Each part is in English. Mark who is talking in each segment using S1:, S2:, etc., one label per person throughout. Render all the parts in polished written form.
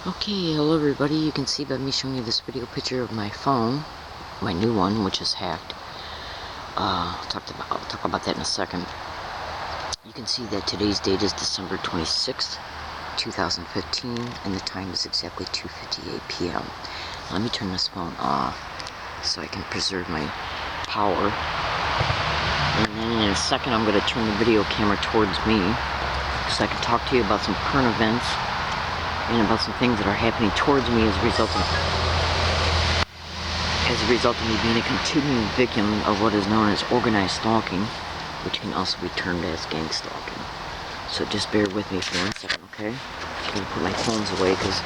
S1: Okay, hello everybody. You can see by me showing you this video picture of my phone, my new one, which is hacked. I'll talk about that in a second. You can see that today's date is December 26th, 2015, and the time is exactly 2:58 p.m. Let me turn this phone off so I can preserve my power. And then in a second, I'm going to turn the video camera towards me so I can talk to you about some current events and about some things that are happening towards me as a result of me being a continuing victim of what is known as organized stalking, which can also be termed as gang stalking. So just bear with me for 1 second, okay? I'm going to put my phones away because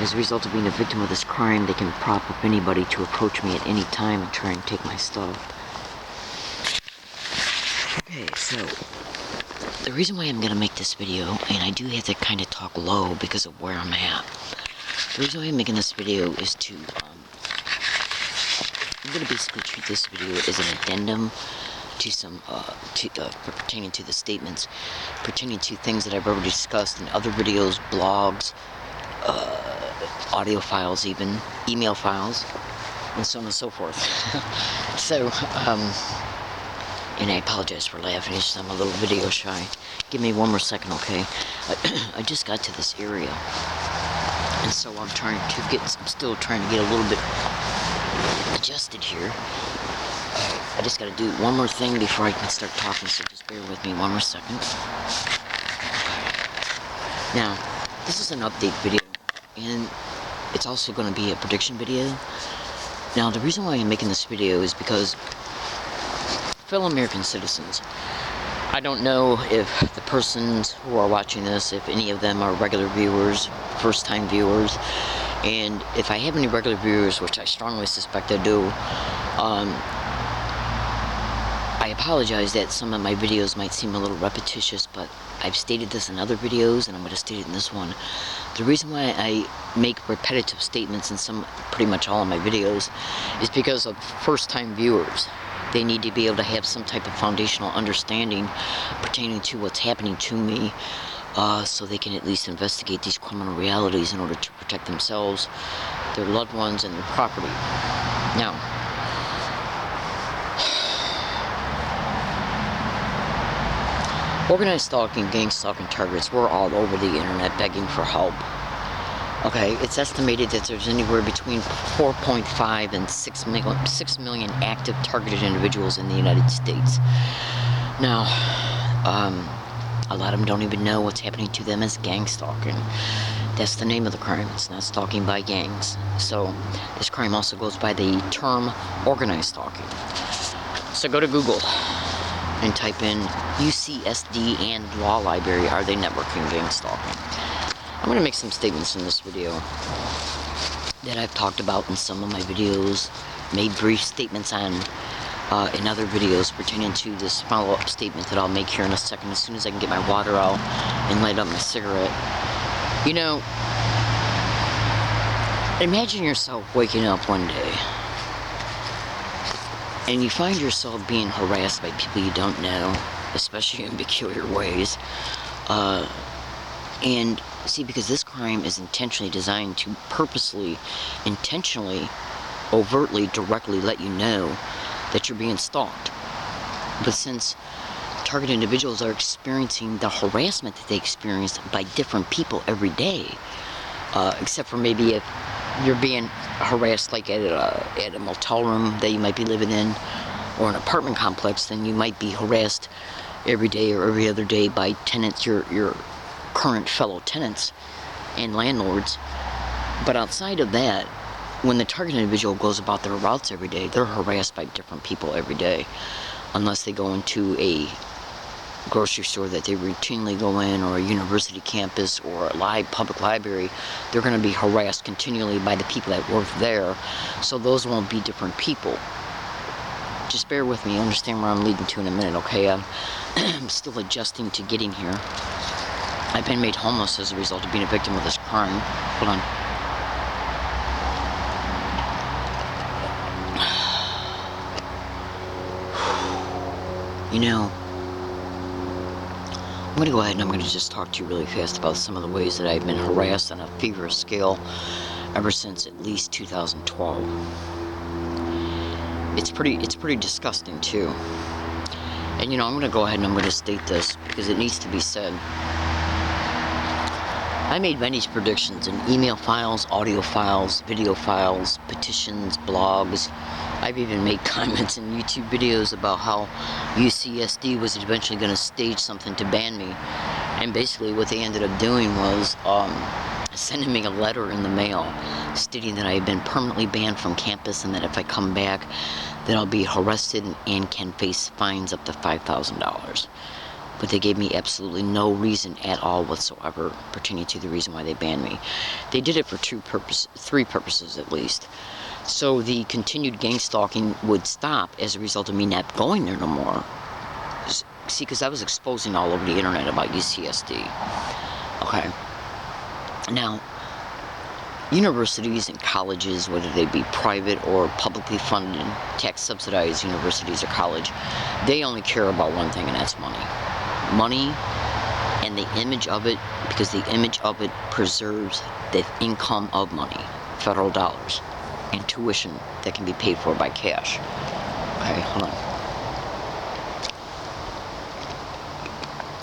S1: as a result of being a victim of this crime, they can prop up anybody to approach me at any time and try and take my stuff. Okay, so the reason why I'm going to make this video, and I do have to kind of talk low because of where I'm at. The reason why I'm making this video is to, I'm going to basically treat this video as an addendum to some, pertaining to the statements, pertaining to things that I've already discussed in other videos, blogs, audio files even, email files, and so on and so forth. So, and I apologize for laughing, it's just I'm a little video shy. Give me 1 more second, okay? I just got to this area, and so I'm still trying to get a little bit adjusted here. I just gotta do one more thing before I can start talking, so just bear with me 1 more second. Now, this is an update video, and it's also gonna be a prediction video. Now, the reason why I'm making this video is because fellow American citizens, I don't know if the persons who are watching this, if any of them are regular viewers, first-time viewers, and if I have any regular viewers, which I strongly suspect I do, I apologize that some of my videos might seem a little repetitious, but I've stated this in other videos, and I'm going to state it in this one. The reason why I make repetitive statements in pretty much all of my videos is because of first-time viewers. They need to be able to have some type of foundational understanding pertaining to what's happening to me, so they can at least investigate these criminal realities in order to protect themselves, their loved ones, and their property. Now, organized stalking, gang stalking targets, we're all over the internet begging for help. Okay, it's estimated that there's anywhere between 4.5 and 6 million active targeted individuals in the United States. Now, a lot of them don't even know what's happening to them as gang stalking. That's the name of the crime. It's not stalking by gangs. So, this crime also goes by the term organized stalking. So go to Google and type in UCSD and Law Library, are they networking gang stalking? I'm going to make some statements in this video that I've talked about in some of my videos, made brief statements on in other videos pertaining to this follow-up statement that I'll make here in a second as soon as I can get my water out and light up my cigarette. You know, imagine yourself waking up one day and you find yourself being harassed by people you don't know, especially in peculiar ways. And see, because this crime is intentionally designed to purposely, intentionally, overtly, directly let you know that you're being stalked. But since target individuals are experiencing the harassment that they experience by different people every day, except for maybe if you're being harassed like at a motel room that you might be living in, or an apartment complex, then you might be harassed every day or every other day by tenants, your current fellow tenants and landlords. But outside of that, when the target individual goes about their routes every day, they're harassed by different people every day, unless they go into a grocery store that they routinely go in, or a university campus, or a public library. They're going to be harassed continually by the people that work there, so those won't be different people. Just bear with me, you understand where I'm leading to in a minute, okay? I'm still adjusting to getting here. I've been made homeless as a result of being a victim of this crime. Hold on. You know, I'm going to go ahead and I'm going to just talk to you really fast about some of the ways that I've been harassed on a feverish scale ever since at least 2012. It's pretty disgusting too. And you know, I'm going to go ahead and I'm going to state this because it needs to be said. I made many predictions in email files, audio files, video files, petitions, blogs. I've even made comments in YouTube videos about how UCSD was eventually going to stage something to ban me. And basically what they ended up doing was sending me a letter in the mail stating that I had been permanently banned from campus and that if I come back, then I'll be arrested and can face fines up to $5,000. But they gave me absolutely no reason at all whatsoever pertaining to the reason why they banned me. They did it for three purposes at least. So the continued gang stalking would stop as a result of me not going there no more. See, because I was exposing all over the internet about UCSD. Okay. Now, universities and colleges, whether they be private or publicly funded, tax-subsidized universities or college, they only care about one thing, and that's money. Money and the image of it, because the image of it preserves the income of money, federal dollars, and tuition that can be paid for by cash. Okay, hold on.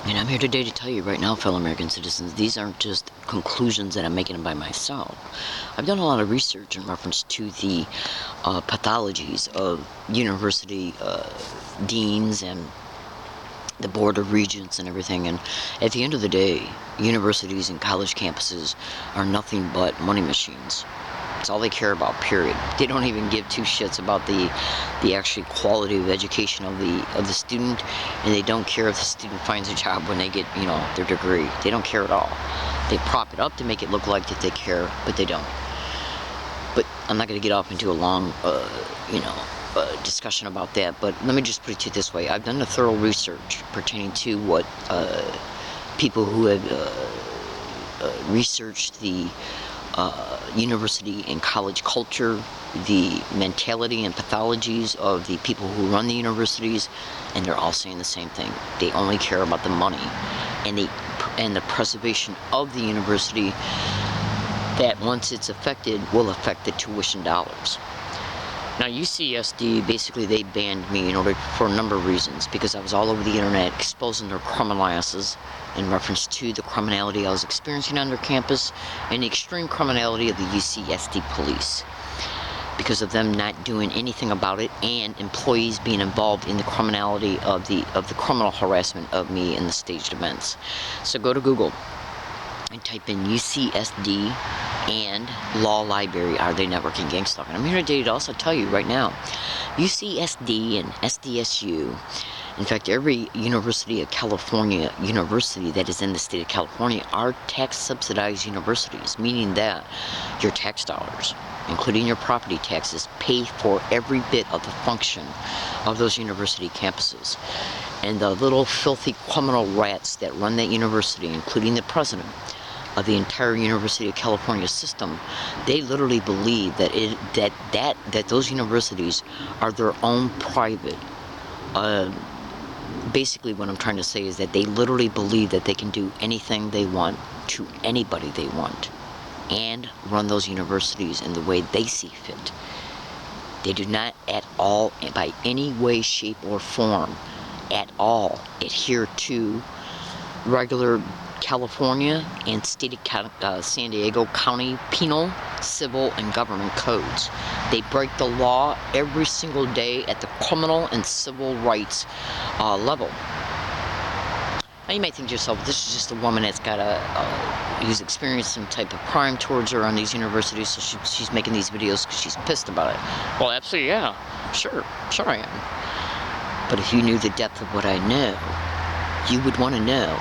S1: And I'm here today to tell you right now, fellow American citizens, these aren't just conclusions that I'm making by myself. I've done a lot of research in reference to the pathologies of university deans and the board of regents and everything, and at the end of the day, universities and college campuses are nothing but money machines. It's all they care about, period. They don't even give two shits about the actual quality of education of the student, and they don't care if the student finds a job when they get, you know, their degree. They don't care at all. They prop it up to make it look like that they care, but they don't. But I'm not going to get off into a long, discussion about that, but let me just put it to you this way. I've done a thorough research pertaining to what people who have researched the university and college culture, the mentality and pathologies of the people who run the universities, and they're all saying the same thing. They only care about the money and the preservation of the university, that once it's affected will affect the tuition dollars. Now, UCSD, basically, they banned me for a number of reasons, because I was all over the internet exposing their criminal asses in reference to the criminality I was experiencing on their campus and the extreme criminality of the UCSD police, because of them not doing anything about it and employees being involved in the criminality of the criminal harassment of me in the staged events. So go to Google and type in UCSD and Law Library, are they networking gang stalking? I'm here today to also tell you right now, UCSD and SDSU, in fact, every University of California university that is in the state of California are tax-subsidized universities, meaning that your tax dollars, including your property taxes, pay for every bit of the function of those university campuses. And the little filthy criminal rats that run that university, including the president of the entire University of California system, they literally believe that those universities are their own private. Basically, what I'm trying to say is that they literally believe that they can do anything they want to anybody they want and run those universities in the way they see fit. They do not at all, by any way, shape, or form, at all adhere to regular California and state of San Diego County penal, civil, and government codes. They break the law every single day at the criminal and civil rights level. Now you might think to yourself, this is just a woman that's got who's experienced some type of crime towards her on these universities, so she's making these videos because she's pissed about it. Well, absolutely, yeah. Sure I am. But if you knew the depth of what I know, you would want to know,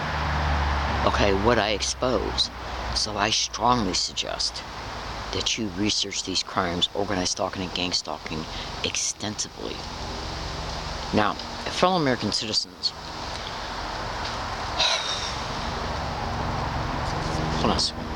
S1: okay, what I expose. So I strongly suggest that you research these crimes, organized stalking and gang stalking, extensively. Now, fellow American citizens, hold on a second.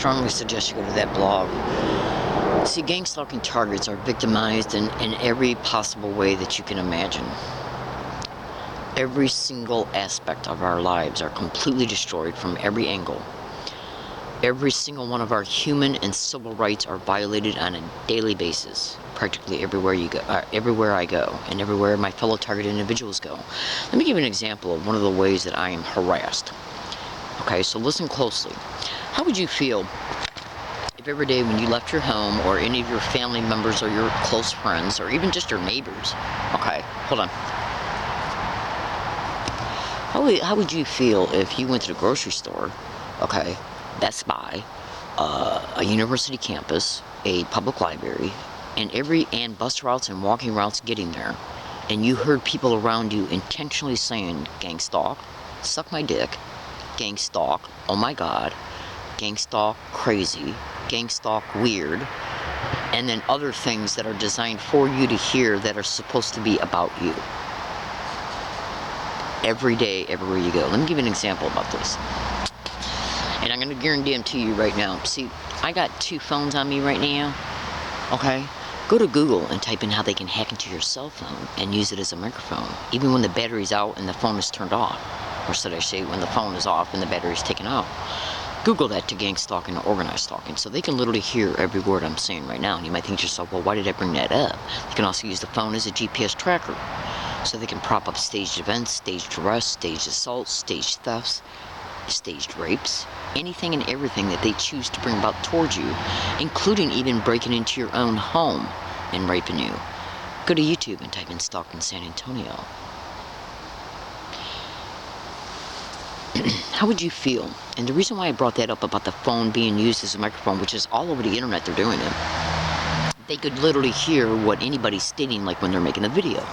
S1: strongly suggest you go to that blog. See, gang stalking targets are victimized in every possible way that you can imagine. Every single aspect of our lives are completely destroyed from every angle. Every single one of our human and civil rights are violated on a daily basis, practically everywhere you go, everywhere I go, and everywhere my fellow targeted individuals go. Let me give you an example of one of the ways that I am harassed. Okay, so listen closely. How would you feel if every day when you left your home, or any of your family members or your close friends, or even just your neighbors, okay, hold on. How would you feel if you went to the grocery store, okay, Best Buy, a university campus, a public library, and bus routes and walking routes getting there, and you heard people around you intentionally saying, gang stalk, suck my dick, gang stalk, oh my god, gang stalk, crazy, gang stalk, weird, and then other things that are designed for you to hear that are supposed to be about you. Every day, everywhere you go. Let me give you an example about this. And I'm going to guarantee them to you right now. See, I got 2 phones on me right now, okay? Go to Google and type in how they can hack into your cell phone and use it as a microphone, even when the battery's out and the phone is turned off. Or should I say, when the phone is off and the battery's taken out. Google that to gang stalking or organized stalking, so they can literally hear every word I'm saying right now. And you might think to yourself, well, why did I bring that up? You can also use the phone as a GPS tracker, so they can prop up staged events, staged arrests, staged assaults, staged thefts, staged rapes, anything and everything that they choose to bring about towards you, including even breaking into your own home and raping you. Go to YouTube and type in stalking San Antonio. How would you feel? And the reason why I brought that up about the phone being used as a microphone, which is all over the internet, they're doing it. They could literally hear what anybody's stating, like when they're making a video.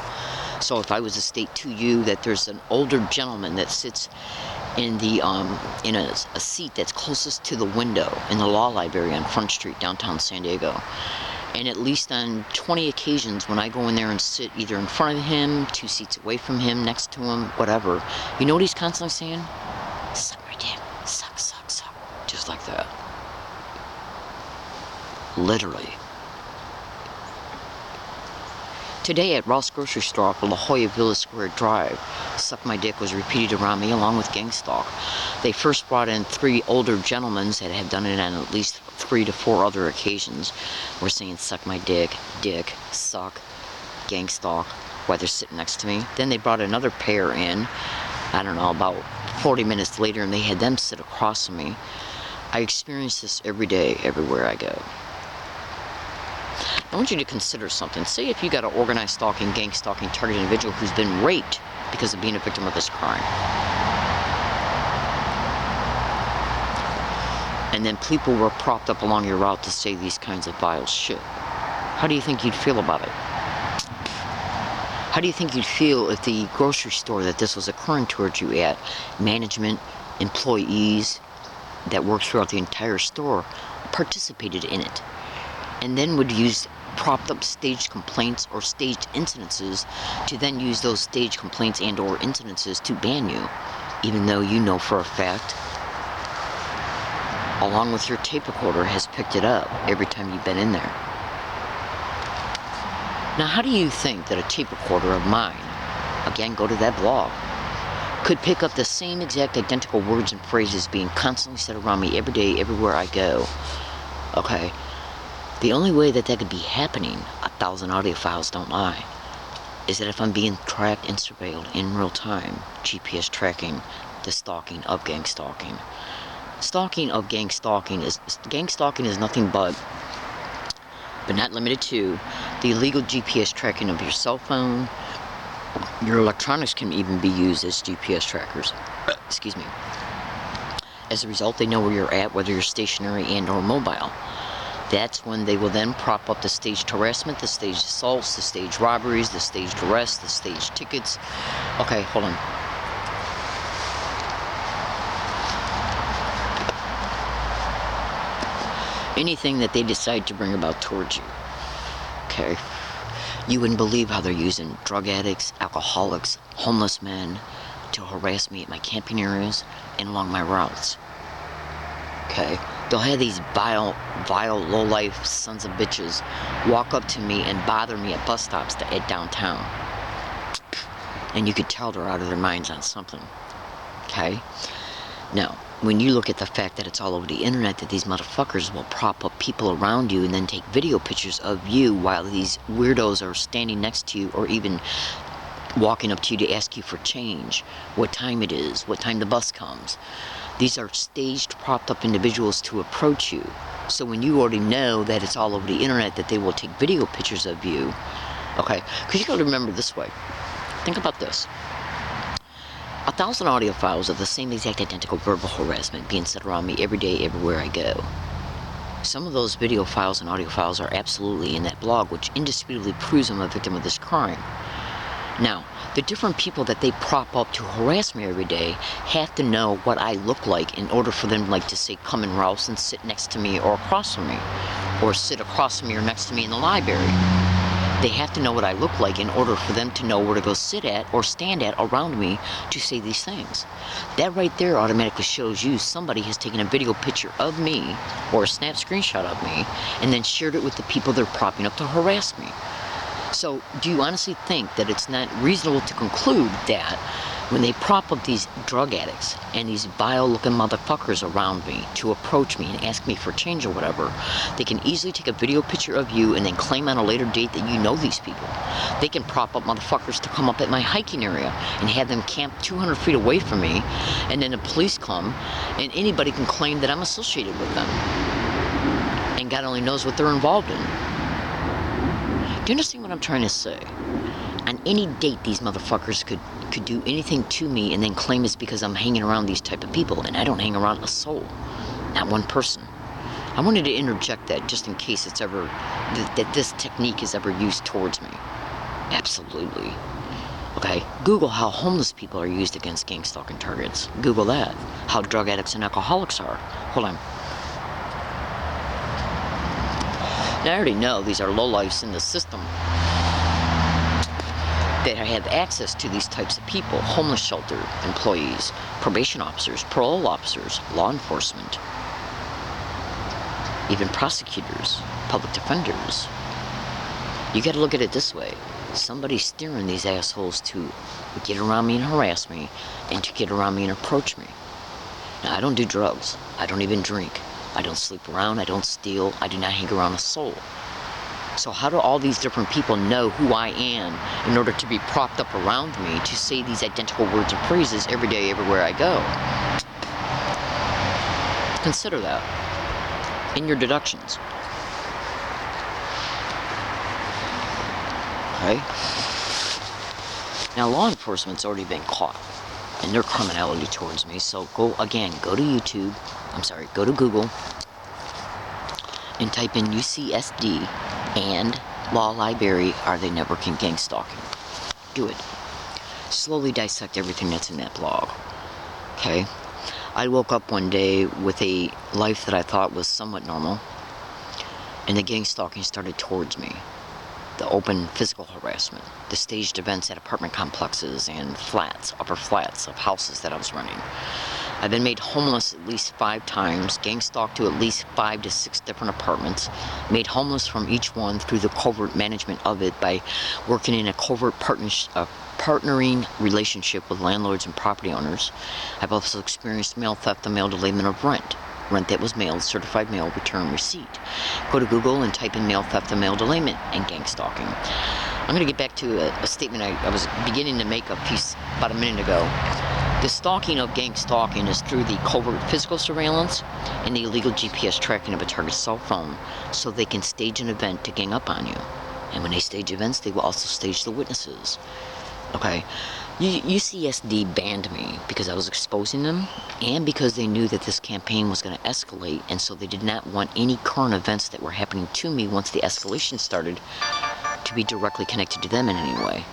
S1: So if I was to state to you that there's an older gentleman that sits in the in a seat that's closest to the window in the law library on Front Street, downtown San Diego, and at least on 20 occasions when I go in there and sit either in front of him, 2 seats away from him, next to him, whatever, you know what he's constantly saying? Suck my dick, suck, suck, suck, just like that. Literally. Today at Ross Grocery Store off of La Jolla Villa Square Drive, suck my dick was repeated around me along with gang stalk. They first brought in 3 older gentlemen that had done it on at least 3 to 4 other occasions. We're saying suck my dick, suck, gang stalk, while they're sitting next to me. Then they brought another pair in, I don't know, about 40 minutes later, and they had them sit across from me. I experience this every day, everywhere I go. I want you to consider something. Say if you got an organized stalking, gang stalking, targeted individual who's been raped because of being a victim of this crime. And then people were propped up along your route to say these kinds of vile shit. How do you think you'd feel about it? How do you think you'd feel if the grocery store that this was occurring towards you at, management, employees that worked throughout the entire store, participated in it, and then would use propped up staged complaints or staged incidences to then use those staged complaints and or incidences to ban you, even though you know for a fact, along with your tape recorder, has picked it up every time you've been in there. Now, how do you think that a tape recorder of mine, again, go to that blog, could pick up the same exact identical words and phrases being constantly said around me every day, everywhere I go? Okay. The only way that that could be happening, 1,000 audio files don't lie, is that if I'm being tracked and surveilled in real time, GPS tracking the stalking of gang stalking. Stalking of gang stalking is nothing but not limited to, the illegal GPS tracking of your cell phone. Your electronics can even be used as GPS trackers. Excuse me. As a result, they know where you're at, whether you're stationary and or mobile. That's when they will then prop up the staged harassment, the staged assaults, the staged robberies, the staged arrests, the staged tickets. Okay, hold on. Anything that they decide to bring about towards you. Okay? You wouldn't believe how they're using drug addicts, alcoholics, homeless men to harass me at my camping areas and along my routes. Okay? They'll have these vile, low-life sons of bitches walk up to me and bother me at bus stops at downtown. And you could tell they're out of their minds on something. Okay? Now, when you look at the fact that it's all over the internet that these motherfuckers will prop up people around you and then take video pictures of you while these weirdos are standing next to you or even walking up to you to ask you for change, what time it is, what time the bus comes. These are staged, propped up individuals to approach you. So when you already know that it's all over the internet that they will take video pictures of you, okay, because you got to remember this way. Think about this. 1,000 audio files of the same exact identical verbal harassment being said around me every day, everywhere I go. Some of those video files and audio files are absolutely in that blog, which indisputably proves I'm a victim of this crime. Now, the different people that they prop up to harass me every day have to know what I look like in order for them, like, to say, come and rouse and sit next to me or across from me, or sit across from me or next to me in the library. They have to know what I look like in order for them to know where to go sit at or stand at around me to say these things. That right there automatically shows you somebody has taken a video picture of me or a snap screenshot of me and then shared it with the people they're propping up to harass me. So, do you honestly think that it's not reasonable to conclude that when they prop up these drug addicts and these vile-looking motherfuckers around me to approach me and ask me for change or whatever, they can easily take a video picture of you and then claim on a later date that you know these people? They can prop up motherfuckers to come up at my hiking area and have them camp 200 feet away from me, and then the police come and anybody can claim that I'm associated with them. And God only knows what they're involved in. Do you understand what I'm trying to say? On any date, these motherfuckers could do anything to me and then claim it's because I'm hanging around these type of people, and I don't hang around a soul. Not one person. I wanted to interject that just in case it's ever, that this technique is ever used towards me. Absolutely. Okay? Google how homeless people are used against gang stalking targets. Google that. How drug addicts and alcoholics are. Hold on. Now, I already know these are lowlifes in the system that have access to these types of people: homeless shelter employees, probation officers, parole officers, law enforcement, even prosecutors, public defenders. You gotta look at it this way. Somebody's steering these assholes to get around me and harass me, and to get around me and approach me. Now, I don't do drugs. I don't even drink. I don't sleep around, I don't steal, I do not hang around a soul. So how do all these different people know who I am in order to be propped up around me to say these identical words and phrases every day, everywhere I go? Consider that in your deductions. Okay? Now, law enforcement's already been caught in their criminality towards me, so go to Google and type in UCSD and Law Library, are they networking gang stalking? Do it. Slowly dissect everything that's in that blog. Okay? I woke up one day with a life that I thought was somewhat normal, and the gang stalking started towards me. The open physical harassment, the staged events at apartment complexes and flats, upper flats of houses that I was running. I've been made homeless at least 5 times, gang stalked to at least 5 to 6 different apartments, made homeless from each one through the covert management of it by working in a covert partnering relationship with landlords and property owners. I've also experienced mail theft and mail delayment of rent that was mailed, certified mail, return receipt. Go to Google and type in mail theft and mail delayment and gang stalking. I'm going to get back to a statement I was beginning to make a piece about a minute ago. The stalking of gang stalking is through the covert physical surveillance and the illegal GPS tracking of a target's cell phone, so they can stage an event to gang up on you. And when they stage events, they will also stage the witnesses. Okay? UCSD banned me because I was exposing them, and because they knew that this campaign was going to escalate, and so they did not want any current events that were happening to me once the escalation started to be directly connected to them in any way.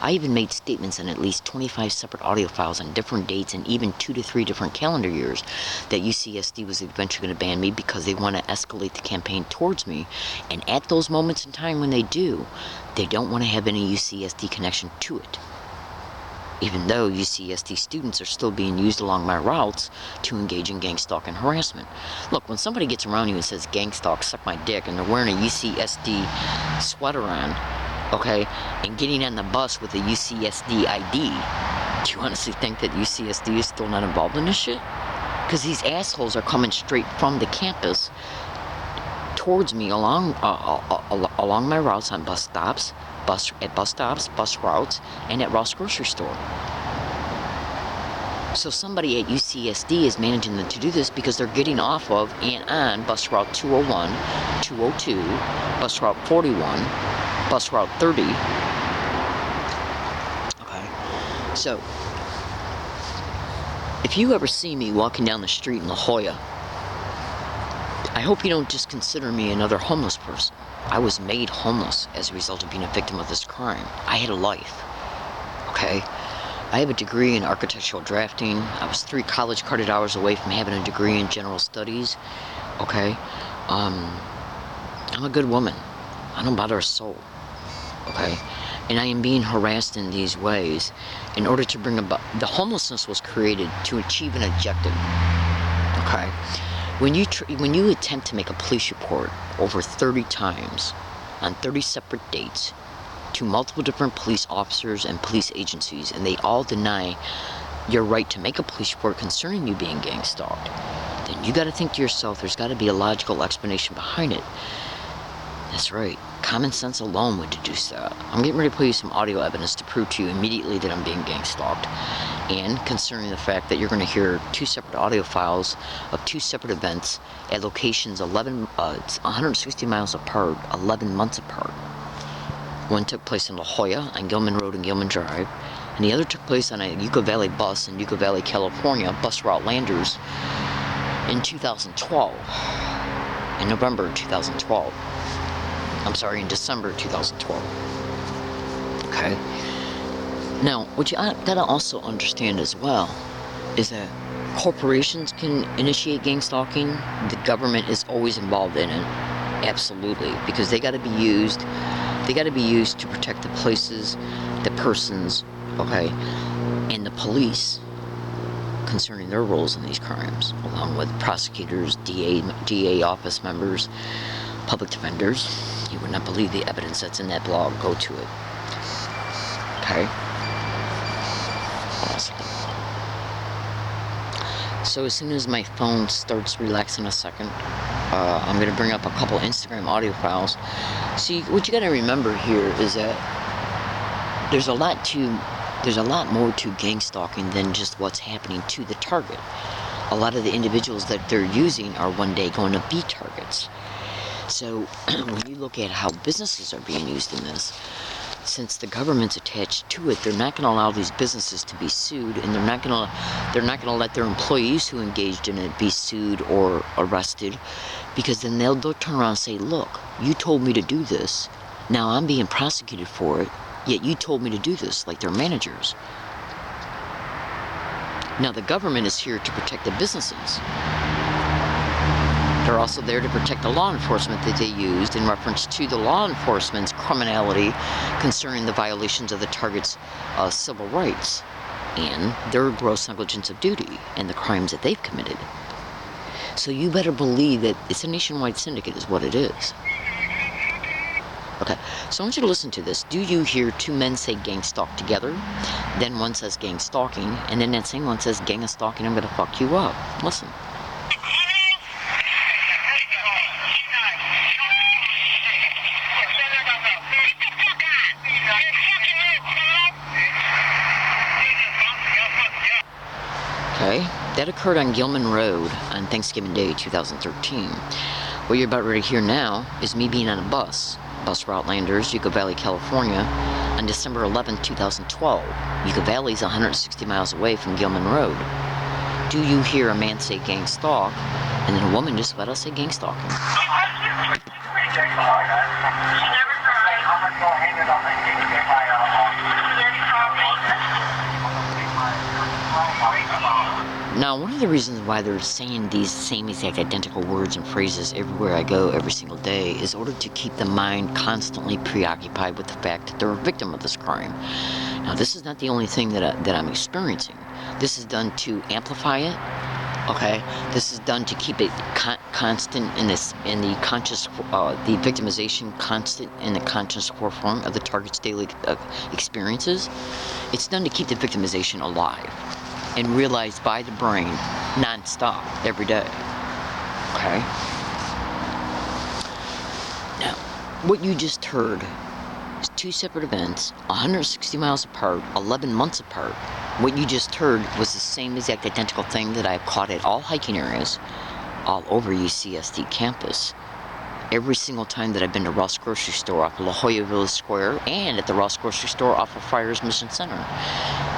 S1: I even made statements in at least 25 separate audio files on different dates and even 2 to 3 different calendar years that UCSD was eventually going to ban me because they want to escalate the campaign towards me, and at those moments in time when they do, they don't want to have any UCSD connection to it. even though UCSD students are still being used along my routes to engage in gang stalk and harassment. Look, when somebody gets around you and says gang stalk, suck my dick, and they're wearing a UCSD sweater on, okay, and getting on the bus with a UCSD ID, do you honestly think that UCSD is still not involved in this shit? Because these assholes are coming straight from the campus towards me along my routes on bus stops, bus routes, and at Ross Grocery Store. So somebody at UCSD is managing them to do this because they're getting off of and on bus route 201, 202, bus route 41, bus route 30. Okay, so if you ever see me walking down the street in La Jolla, I hope you don't just consider me another homeless person. I was made homeless as a result of being a victim of this crime. I had a life, okay? I have a degree in architectural drafting. I was 3 college credit hours away from having a degree in general studies, okay? I'm a good woman. I don't bother a soul, okay? And I am being harassed in these ways in order to bring about... The homelessness was created to achieve an objective, okay? When you attempt to make a police report over 30 times on 30 separate dates to multiple different police officers and police agencies, and they all deny your right to make a police report concerning you being gang stalked, then you got to think to yourself, there's got to be a logical explanation behind it. That's right. Common sense alone would deduce that. I'm getting ready to play you some audio evidence to prove to you immediately that I'm being gang stalked. And concerning the fact that you're going to hear 2 separate audio files of 2 separate events at locations 160 miles apart, 11 months apart. One took place in La Jolla on Gilman Road and Gilman Drive, and the other took place on a Yucca Valley bus in Yucca Valley, California, bus route Landers, in 2012. In November 2012. I'm sorry, in December 2012. Okay? Now, what you gotta also understand as well is that corporations can initiate gang stalking. The government is always involved in it. Absolutely. Because they gotta be used to protect the places, the persons, okay, and the police concerning their roles in these crimes, along with prosecutors, DA office members, public defenders. You would not believe the evidence that's in that blog. Go to it. Okay? Awesome. So as soon as my phone starts relaxing a second, I'm going to bring up a couple Instagram audio files. See, what you got to remember here is that there's a lot more to gang stalking than just what's happening to the target. A lot of the individuals that they're using are one day going to be targets. So when you look at how businesses are being used in this, since the government's attached to it, they're not going to allow these businesses to be sued, and they're not going to let their employees who engaged in it be sued or arrested, because then they'll turn around and say, look, you told me to do this, now I'm being prosecuted for it, yet you told me to do this, like their managers. Now the government is here to protect the businesses. They're also there to protect the law enforcement that they used in reference to the law enforcement's criminality concerning the violations of the target's civil rights and their gross negligence of duty and the crimes that they've committed. So you better believe that it's a nationwide syndicate is what it is. Okay, so I want you to listen to this. Do you hear 2 men say gang stalk together? Then one says gang stalking, and then that same one says gang of stalking, I'm gonna fuck you up. Listen. Okay, that occurred on Gilman Road on Thanksgiving Day 2013. What you're about ready to hear now is me being on a bus route Landers, Yucca Valley, California, on December 11, 2012. Yucca Valley is 160 miles away from Gilman Road. Do you hear a man say gang stalk, and then a woman just about to say gang stalking? Now, one of the reasons why they're saying these same exact identical words and phrases everywhere I go every single day is in order to keep the mind constantly preoccupied with the fact that they're a victim of this crime. Now, this is not the only thing that I'm experiencing. This is done to amplify it. Okay, this is done to keep it constant in the conscious, the victimization constant in the conscious forefront of the target's daily experiences. It's done to keep the victimization alive and realized by the brain non-stop every day. Okay. Now, what you just heard is two separate events, 160 miles apart, 11 months apart. What you just heard was the same exact identical thing that I've caught at all hiking areas all over UCSD campus. Every single time that I've been to Ross Grocery Store off of La Jolla Village Square, and at the Ross Grocery Store off of Friars Mission Center,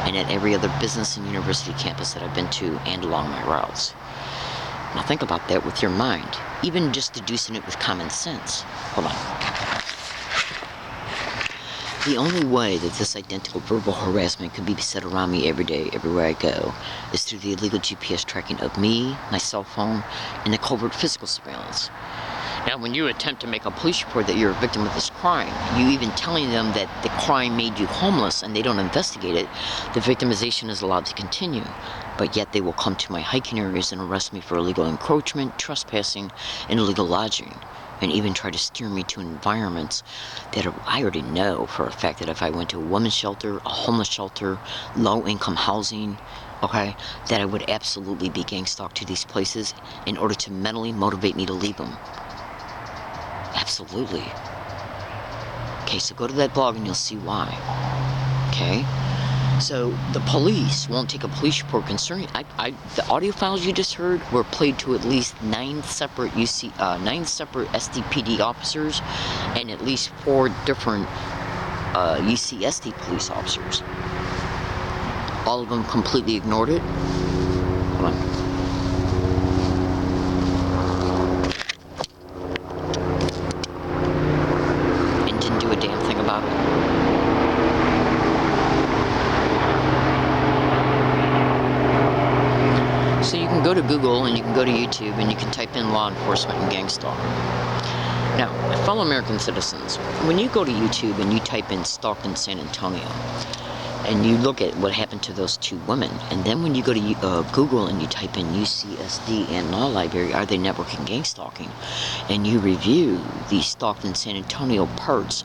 S1: and at every other business and university campus that I've been to and along my routes. Now think about that with your mind, even just deducing it with common sense. Hold on. The only way that this identical verbal harassment could be said around me every day, everywhere I go, is through the illegal GPS tracking of me, my cell phone, and the covert physical surveillance. Now, when you attempt to make a police report that you're a victim of this crime, you even telling them that the crime made you homeless and they don't investigate it, the victimization is allowed to continue. But yet they will come to my hiking areas and arrest me for illegal encroachment, trespassing, and illegal lodging, and even try to steer me to environments that I already know for a fact that if I went to a women's shelter, a homeless shelter, low-income housing, okay, that I would absolutely be gang stalked to these places in order to mentally motivate me to leave them. Absolutely. Okay, so go to that blog and you'll see why. Okay? So the police won't take a police report concerning. The audio files you just heard were played to at least 9 separate SDPD officers and at least 4 different UCSD police officers. All of them completely ignored it. Hold on. And didn't do a damn thing about it. So you can go to Google and you can go to YouTube and you can type in law enforcement and gang stalking. Now, fellow American citizens, when you go to YouTube and you type in stalked in San Antonio, and you look at what happened to those 2 women, and then when you go to Google and you type in UCSD and Law Library, are they networking gang stalking, and you review the stalked in San Antonio parts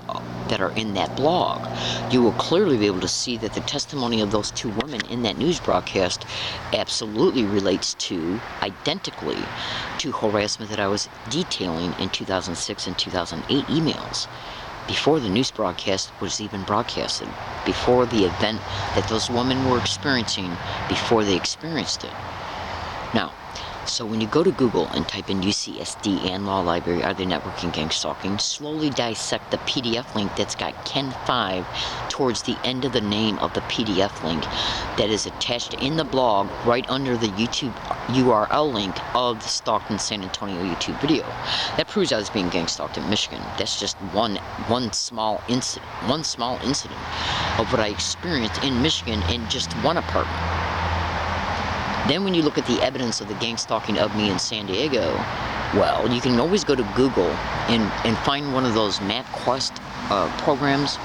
S1: that are in that blog, you will clearly be able to see that the testimony of those 2 women in that news broadcast absolutely relates to, identically, to harassment that I was detailing in 2006 and 2008 emails. Before the news broadcast was even broadcasted, before the event that those women were experiencing, before they experienced it. Now, so when you go to Google and type in UCSD and Law Library, are they networking gang stalking, slowly dissect the PDF link that's got Ken 5 towards the end of the name of the PDF link that is attached in the blog right under the YouTube URL link of the Stalked in San Antonio YouTube video. That proves I was being gang stalked in Michigan. That's just one small incident of what I experienced in Michigan in just one apartment. Then when you look at the evidence of the gang stalking of me in San Diego, well, you can always go to Google and find one of those MapQuest programs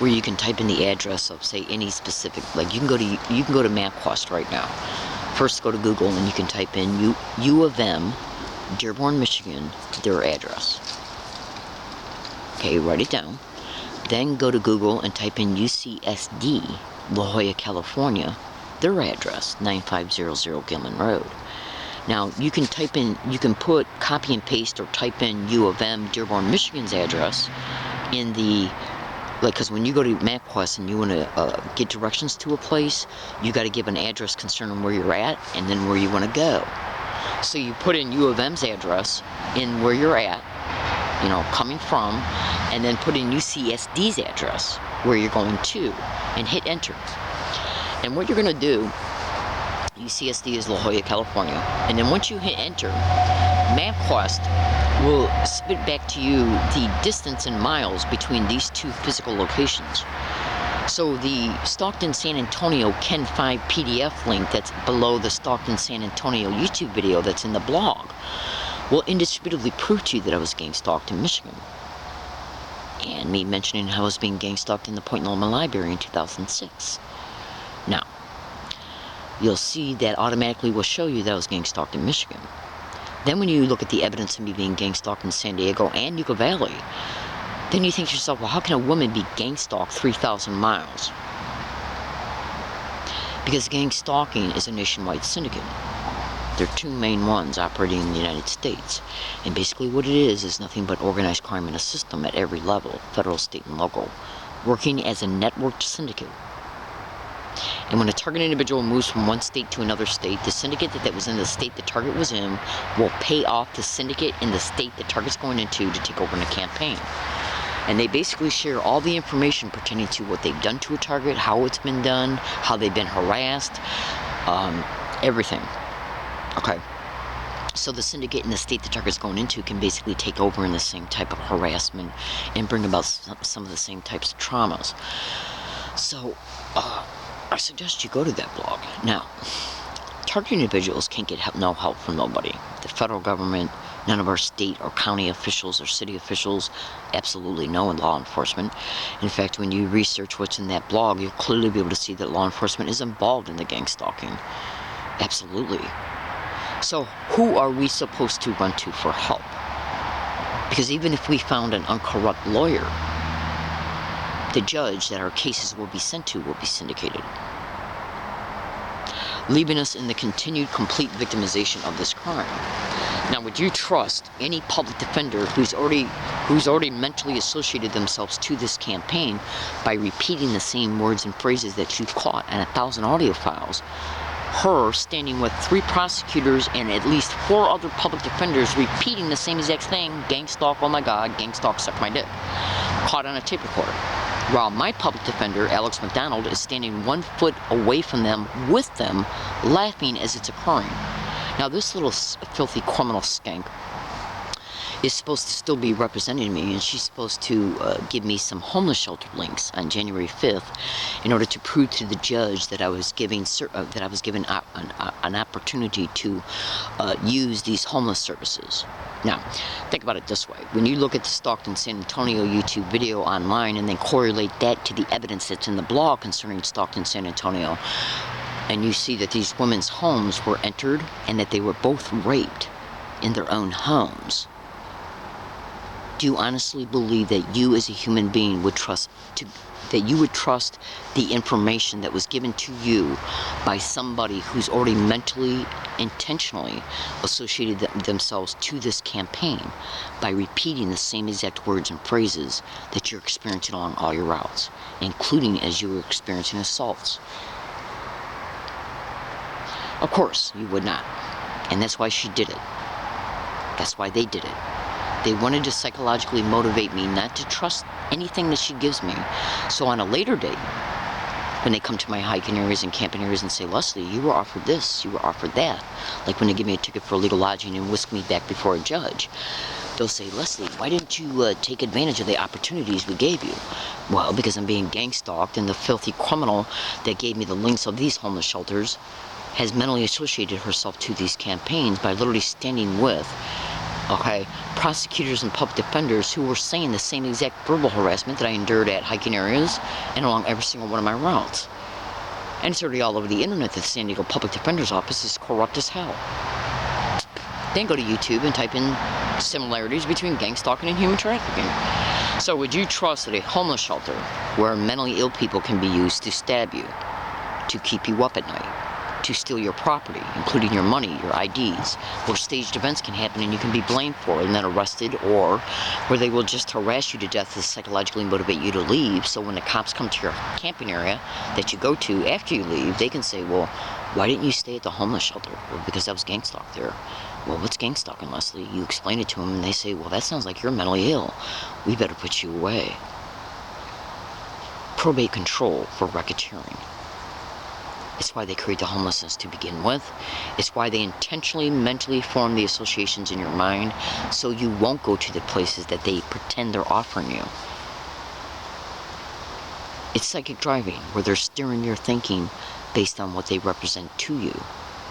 S1: where you can type in the address of, say, any specific, like you can go to MapQuest right now. First go to Google and you can type in U of M, Dearborn, Michigan, their address. Okay, write it down. Then go to Google and type in UCSD, La Jolla, California, their address, 9500 Gilman Road. Now, you can put, copy and paste, or type in U of M, Dearborn, Michigan's address in the, because when you go to MapQuest and you want to get directions to a place, you got to give an address concerning where you're at and then where you want to go. So you put in U of M's address in where you're at, coming from, and then put in UCSD's address where you're going to, and hit enter. And what you're going to do, UCSD is La Jolla, California, and then once you hit enter, MapQuest will spit back to you the distance in miles between these 2 physical locations. So the Stalked in San Antonio Ken 5 PDF link that's below the Stalked in San Antonio YouTube video that's in the blog will indisputably prove to you that I was gang stalked in Michigan. and me mentioning how I was being gang stalked in the Point Loma Library in 2006. Now, you'll see that automatically will show you that I was gang stalked in Michigan. Then when you look at the evidence of me being gang stalked in San Diego and Yucca Valley, then you think to yourself, well, how can a woman be gang stalked 3,000 miles? Because gang stalking is a nationwide syndicate. There are two main ones operating in the United States. And basically what it is nothing but organized crime in a system at every level, federal, state, and local, working as a networked syndicate. And when a target individual moves from one state to another state, the syndicate that was in the state the target was in will pay off the syndicate in the state the target's going into to take over in the campaign. And they basically share all the information pertaining to what they've done to a target, how it's been done, how they've been harassed, everything. Okay. So the syndicate in the state the target's going into can basically take over in the same type of harassment and bring about some of the same types of traumas. So, I suggest you go to that blog. Now, targeted individuals can't get no help from nobody. The federal government, none of our state or county officials or city officials, absolutely no in law enforcement. In fact, when you research what's in that blog, you'll clearly be able to see that law enforcement is involved in the gang stalking. Absolutely. So, who are we supposed to run to for help? Because even if we found an uncorrupt lawyer, the judge that our cases will be sent to will be syndicated, leaving us in the continued complete victimization of this crime. Now, would you trust any public defender who's already mentally associated themselves to this campaign by repeating the same words and phrases that you caught in 1,000 audio files? Her standing with 3 prosecutors and at least 4 other public defenders repeating the same exact thing: gang stalk, oh my god, gang stalk, suck my dick, caught on a tape recorder. While my public defender, Alex McDonald, is standing 1 foot away from them, with them, laughing as it's occurring. Now, this little filthy criminal skank is supposed to still be representing me, and she's supposed to give me some homeless shelter links on January 5th in order to prove to the judge that I was given an opportunity to use these homeless services. Now, think about it this way. When you look at the Stockton San Antonio YouTube video online and then correlate that to the evidence that's in the blog concerning Stockton San Antonio, and you see that these women's homes were entered and that they were both raped in their own homes, do you honestly believe that you as a human being would trust the information that was given to you by somebody who's already mentally, intentionally associated themselves to this campaign by repeating the same exact words and phrases that you're experiencing along all your routes, including as you were experiencing assaults? Of course, you would not. And that's why she did it. That's why they did it. They wanted to psychologically motivate me not to trust anything that she gives me. So on a later date, when they come to my hiking areas and camping areas and say, Leslie, you were offered this, you were offered that, like when they give me a ticket for illegal lodging and whisk me back before a judge, they'll say, Leslie, why didn't you take advantage of the opportunities we gave you? Well, because I'm being gang stalked, and the filthy criminal that gave me the links of these homeless shelters has mentally associated herself to these campaigns by literally standing with prosecutors and public defenders who were saying the same exact verbal harassment that I endured at hiking areas and along every single one of my routes. And it's already all over the internet that the San Diego Public Defender's Office is corrupt as hell. Then go to YouTube and type in similarities between gang stalking and human trafficking. So would you trust that a homeless shelter where mentally ill people can be used to stab you, to keep you up at night, to steal your property, including your money, your IDs, where staged events can happen and you can be blamed for it and then arrested, or where they will just harass you to death to psychologically motivate you to leave, so when the cops come to your camping area that you go to after you leave, they can say, well, why didn't you stay at the homeless shelter? Well, because I was gang stalked there. Well, what's gang stalking, Leslie? You explain it to them and they say, well, that sounds like you're mentally ill. We better put you away. Probate control for racketeering. It's why they create the homelessness to begin with. It's why they intentionally, mentally form the associations in your mind so you won't go to the places that they pretend they're offering you. It's psychic driving, where they're steering your thinking based on what they represent to you,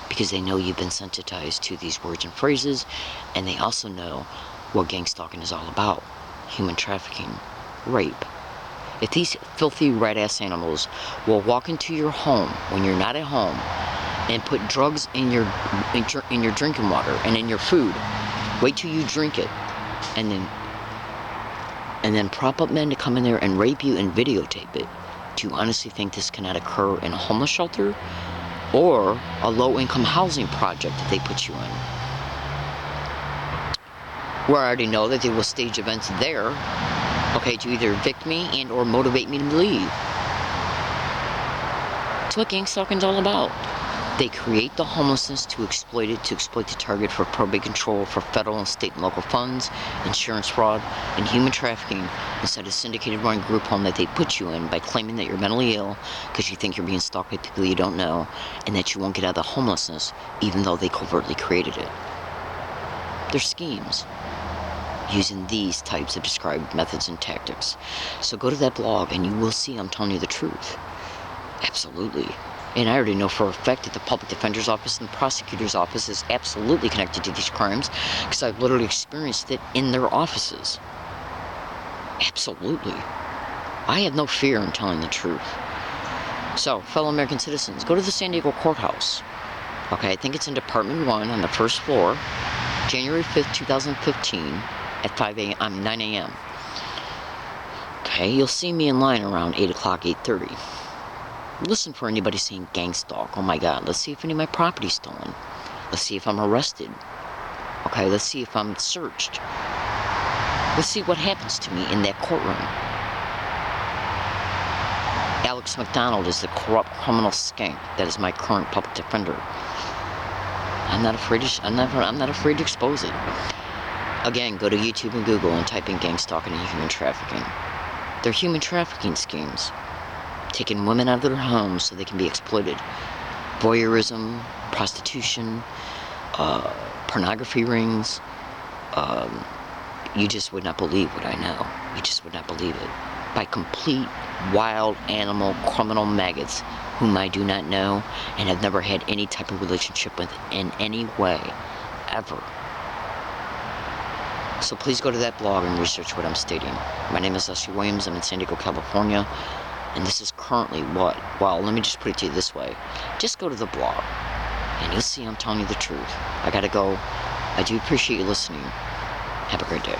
S1: because they know you've been sensitized to these words and phrases, and they also know what gang stalking is all about: human trafficking, rape. If these filthy rat-ass animals will walk into your home when you're not at home and put drugs in your drinking water and in your food, wait till you drink it, and then prop up men to come in there and rape you and videotape it, do you honestly think this cannot occur in a homeless shelter or a low-income housing project that they put you in? Where I already know that they will stage events there, okay, to either evict me and or motivate me to leave. That's what gang stalking's all about. They create the homelessness to exploit it, to exploit the target for probate control, for federal and state and local funds, insurance fraud, and human trafficking inside a syndicated run group home that they put you in by claiming that you're mentally ill because you think you're being stalked by people you don't know and that you won't get out of the homelessness even though they covertly created it. They're schemes using these types of described methods and tactics. So go to that blog and you will see I'm telling you the truth. Absolutely. And I already know for a fact that the public defender's office and the prosecutor's office is absolutely connected to these crimes because I've literally experienced it in their offices. Absolutely. I have no fear in telling the truth. So, fellow American citizens, go to the San Diego courthouse. Okay, I think it's in Department 1 on the first floor, January 5th, 2015 at 9 a.m. Okay, you'll see me in line around 8 o'clock, 8:30. Listen for anybody saying gang stalk. Oh my God, let's see if any of my property's stolen. Let's see if I'm arrested. Okay, let's see if I'm searched. Let's see what happens to me in that courtroom. Alex McDonald is the corrupt criminal skank that is my current public defender. I'm not afraid to expose it. Again, go to YouTube and Google and type in gang stalking and human trafficking. They're human trafficking schemes. Taking women out of their homes so they can be exploited. Voyeurism, prostitution, pornography rings. You just would not believe what I know. You just would not believe it. By complete wild animal criminal maggots whom I do not know and have never had any type of relationship with in any way, ever. So please go to that blog and research what I'm stating. My name is Leslie Williams. I'm in San Diego, California. And this is currently what? Well, let me just put it to you this way. Just go to the blog, and you'll see I'm telling you the truth. I gotta go. I do appreciate you listening. Have a great day.